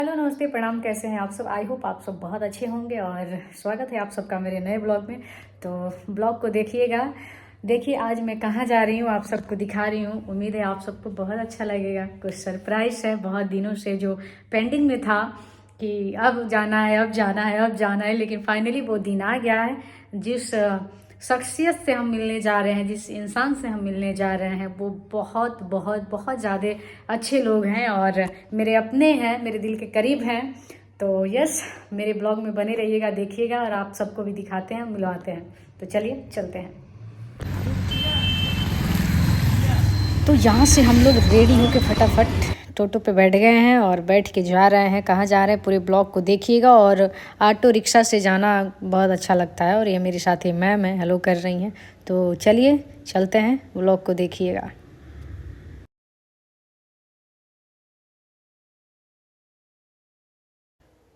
Hello नमस्ते प्रणाम, कैसे हैं आप सब। आई होप आप सब बहुत अच्छे होंगे और स्वागत है आप सबका मेरे नए ब्लॉग में। तो ब्लॉग को देखिएगा। देखिए आज मैं कहाँ जा रही हूँ, आप सबको दिखा रही हूँ। उम्मीद है आप सबको बहुत अच्छा लगेगा। कुछ सरप्राइज है, बहुत दिनों से जो पेंडिंग में था कि अब जाना है, अब जाना है, अब जाना है, लेकिन फाइनली वो दिन आ गया है। जिस शख्सियत से हम मिलने जा रहे हैं, जिस इंसान से हम मिलने जा रहे हैं, वो बहुत बहुत बहुत ज़्यादा अच्छे लोग हैं और मेरे अपने हैं, मेरे दिल के करीब हैं। तो यस, मेरे ब्लॉग में बने रहिएगा, देखिएगा और आप सबको भी दिखाते हैं, मिलवाते हैं। तो चलिए चलते हैं। तो यहाँ से हम लोग रेडी होकर फटाफट टोटो पे बैठ गए हैं और बैठ के जा रहे हैं। कहाँ जा रहे हैं पूरे ब्लॉग को देखिएगा। और ऑटो रिक्शा से जाना बहुत अच्छा लगता है और ये मेरे साथी मैम है, हेलो कर रही हैं। तो चलिए चलते हैं, ब्लॉग को देखिएगा।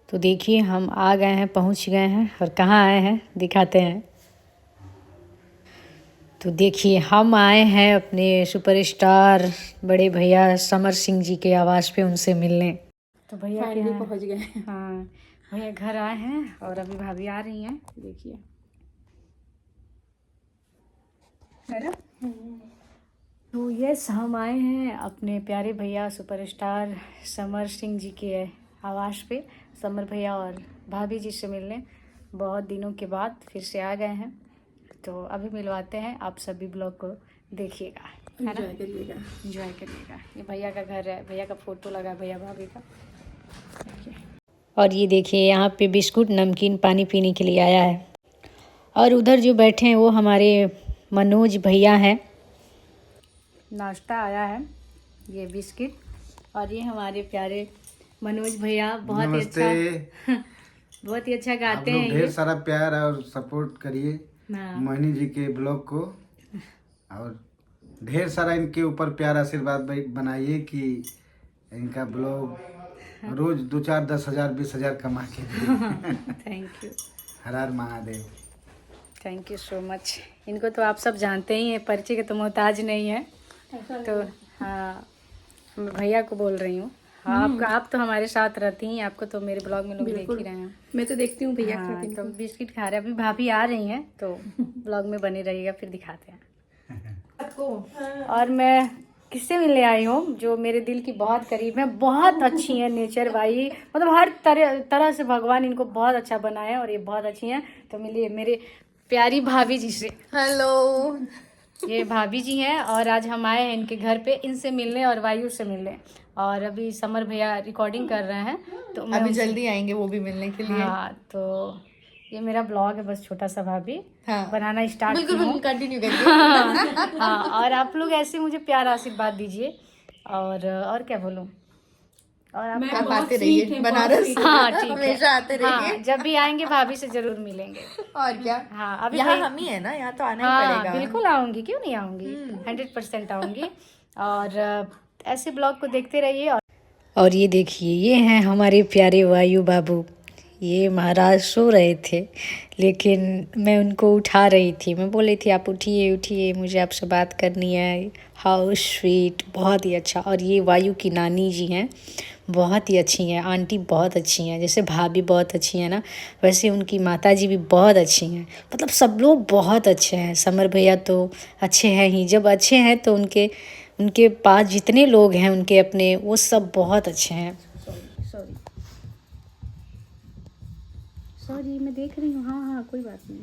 तो देखिए हम आ गए हैं, पहुंच गए हैं और कहाँ आए हैं दिखाते हैं। तो देखिए हम आए हैं अपने सुपरस्टार बड़े भैया समर सिंह जी के आवास पे, उनसे मिलने। तो भैया के यहाँ पहुंच गए। हाँ, भैया घर आए हैं और अभी भाभी आ रही हैं, देखिए है ना। तो यस, हम आए हैं अपने प्यारे भैया सुपरस्टार समर सिंह जी के आवास पे, समर भैया और भाभी जी से मिलने। बहुत दिनों के बाद फिर से आ गए हैं, तो अभी मिलवाते हैं। आप सभी ब्लॉग को देखिएगा, है ना, एंजॉय करिएगा। ये भैया का घर है, भैया का फोटो लगा है, भैया भाभी का। और ये देखिए यहाँ पे बिस्कुट नमकीन पानी पीने के लिए आया है। और उधर जो बैठे हैं वो हमारे मनोज भैया हैं। नाश्ता आया है, ये बिस्किट। और ये हमारे प्यारे मनोज भैया, बहुत ही अच्छा बहुत ही अच्छा गाते हैं। ढेर सारा प्यार और सपोर्ट करिए हाँ। मोहिनी जी के ब्लॉग को, और ढेर सारा इनके ऊपर प्यार आशीर्वाद बनाइए कि इनका ब्लॉग रोज 2-4 10,000 20,000 कमा के thank you, her her Mahadev. Thank you so much. इनको तो आप सब जानते ही हैं, परिचय के तो मोहताज नहीं है। तो हाँ, मैं भैया को बोल रही हूँ। हाँ, आप तो हमारे साथ रहती हैं, आपको तो मेरे ब्लॉग में लोग देख ही रहे हैं। मैं तो देखती हूँ भैया हाँ, खाते तो बिस्किट खा रहे हैं, अभी भाभी आ रही हैं, तो ब्लॉग में बने रहिएगा, फिर दिखाते हैं आपको। और मैं किससे मिलने आई हूँ, जो मेरे दिल की बहुत करीब है, बहुत अच्छी है नेचर भाई, मतलब हर तरह से भगवान इनको बहुत अच्छा बनाया है और ये बहुत अच्छी हैं। तो मिलिए मेरे प्यारी भाभी जी से। हेलो। ये भाभी जी हैं और आज हम आए हैं इनके घर पे, इनसे मिलने और वायु से मिलने। और अभी समर भैया रिकॉर्डिंग कर रहे हैं, तो मैं अभी जल्दी आएंगे वो भी मिलने के लिए। हाँ, तो ये मेरा ब्लॉग है, बस छोटा सा भाभी। हाँ, बनाना स्टार्ट बिल्कुल कंटिन्यू करिए। हाँ, और आप लोग ऐसे मुझे प्यार आशीर्वाद दीजिए। और क्या बोलूँ, और आप आते रहिए बनारस। हाँ ठीक है, हमेशा आते रहिए। हाँ, जब भी आएंगे भाभी से जरूर मिलेंगे। और क्या। हाँ, अभी यहाँ हम ही है ना, यहाँ तो आना ही हाँ पड़ेगा। बिल्कुल आऊंगी, क्यों नहीं आऊंगी, 100% आऊंगी। और ऐसे ब्लॉग को देखते रहिए। और ये देखिए, ये हैं हमारे प्यारे वायु बाबू। ये महाराज सो रहे थे, लेकिन मैं उनको उठा रही थी। मैं बोल रही थी आप उठिए उठिए, मुझे आपसे बात करनी है। हाउ स्वीट, बहुत ही अच्छा। और ये वायु की नानी जी हैं, बहुत ही अच्छी हैं। आंटी बहुत अच्छी हैं, जैसे भाभी बहुत अच्छी हैं ना, वैसे उनकी माता जी भी बहुत अच्छी हैं। मतलब सब लोग बहुत अच्छे हैं। समर भैया तो अच्छे हैं ही, जब अच्छे हैं तो उनके उनके पास जितने लोग हैं उनके अपने, वो सब बहुत अच्छे हैं। सॉरी सॉरी, मैं देख रही हूँ। हाँ हाँ, कोई बात नहीं।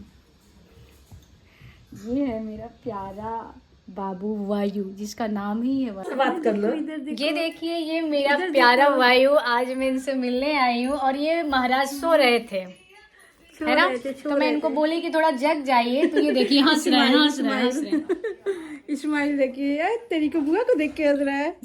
ये है मेरा प्यारा बाबू वायु, जिसका नाम ही है वायु। बात कर लो। ये देखिए, ये मेरा प्यारा वायु, आज मैं इनसे मिलने आई हूँ। और ये महाराज सो रहे थे, है ना, तो मैं इनको बोली कि थोड़ा जग जाइए, तो ये देखिए हंस रहे हैं, हंस रहे हैं, हंस रहे हैं। इस्माइल देखिए यार, तेरी को बुआ को देख के हंस रहा है।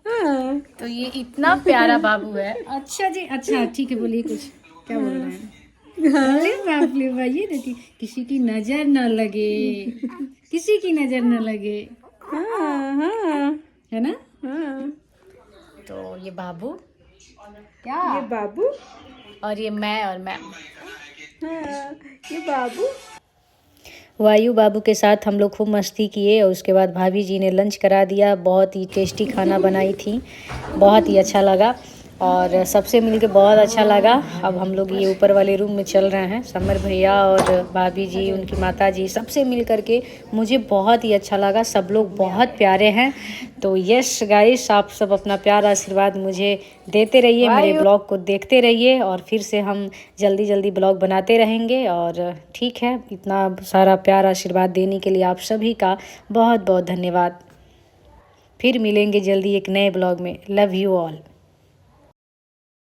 हाँ। तो ये इतना प्यारा बाबू है। अच्छा जी, अच्छा ठीक है, बोलिए कुछ, क्या बोल रहे हैं। अरे बाप रे भाई, ये देखिए, किसी की नजर न लगे, किसी की नजर न लगे, हाँ हाँ है ना। हाँ। तो ये बाबू, क्या ये बाबू, और ये मैं और मैम। हाँ, ये बाबू। वायु बाबू के साथ हम लोग खूब मस्ती किए और उसके बाद भाभी जी ने लंच करा दिया। बहुत ही टेस्टी खाना बनाई थी, बहुत ही अच्छा लगा और सबसे मिलके बहुत अच्छा लगा। अब हम लोग ये ऊपर वाले रूम में चल रहे हैं। समर भैया और भाभी जी, उनकी माता जी, सबसे मिल करके मुझे बहुत ही अच्छा लगा। सब लोग बहुत प्यारे हैं। तो यस गाइस, आप सब अपना प्यार आशीर्वाद मुझे देते रहिए, मेरे ब्लॉग को देखते रहिए और फिर से हम जल्दी जल्दी ब्लॉग बनाते रहेंगे। और ठीक है, इतना सारा प्यार आशीर्वाद देने के लिए आप सभी का बहुत बहुत धन्यवाद। फिर मिलेंगे जल्दी एक नए ब्लॉग में। Love you all.